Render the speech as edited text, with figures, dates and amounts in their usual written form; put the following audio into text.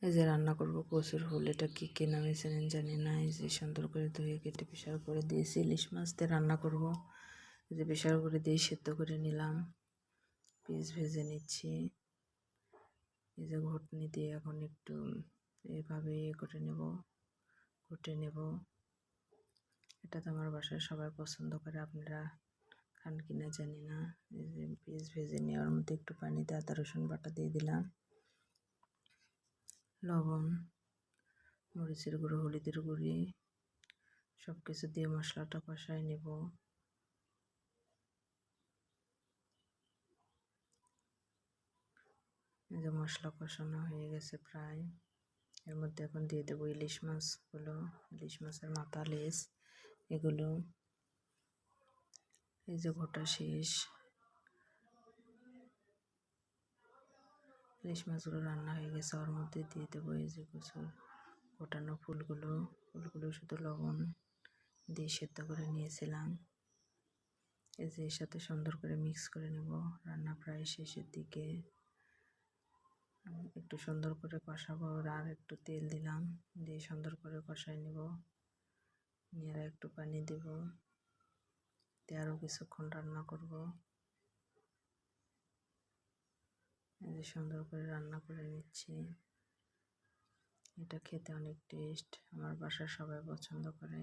এই যে রান্না করব কচুর ফুল। এটা কি নামে চেনেন জানি না। এই যে সুন্দর করে ধুয়ে কেটে প্রেসার করে দিয়েছি। ইলিশ মাছ দিয়ে রান্না করব। এই যে প্রেসার করে দিয়ে সেদ্ধ করে নিলাম। পিস ভেজে নিচ্ছি। এই যে ঘুটনি দিয়ে এখন একটু এভাবে করে নেব, ঘুটে নেব। এটা তো আমার বাসায় সবাই পছন্দ করে, আপনারা খান কিনা জানি না। এই যে পিস ভেজে নেওয়ার মধ্যে একটু পানিতে আদা রসুন বাটা দিয়ে দিলাম, লবণ, মরিচের গুঁড়ো, হলুদের গুঁড়ি সব কিছু দিয়ে মশলাটা কষায় নেব। এই যে মশলা কষানো হয়ে গেছে প্রায়। এর মধ্যে এখন দিয়ে দেবো ইলিশ মাছগুলো, ইলিশ মাছের মাথা, লেজ এগুলো। এই যে ঘোটা শেষ। ইলিশ মাছগুলো রান্না হয়ে গেছে। ওর মধ্যে দিয়ে দেবো এই যে কচুর গোটানো ফুলগুলো শুধু লবণ দিয়ে সেদ্ধ করে নিয়েছিলাম। এই যে এর সাথে সুন্দর করে মিক্স করে নেব। রান্না প্রায় শেষের দিকে। একটু সুন্দর করে কষাবো, আর একটু তেল দিলাম, দিয়ে সুন্দর করে কষাই নেব। নিয়ে আর একটু পানি দেব, দিয়ে আরও কিছুক্ষণ রান্না করব। এই যে সুন্দর করে রান্না করে নিচ্ছি। এটা খেতে অনেক টেস্ট, আমার বাসার সবাই পছন্দ করে।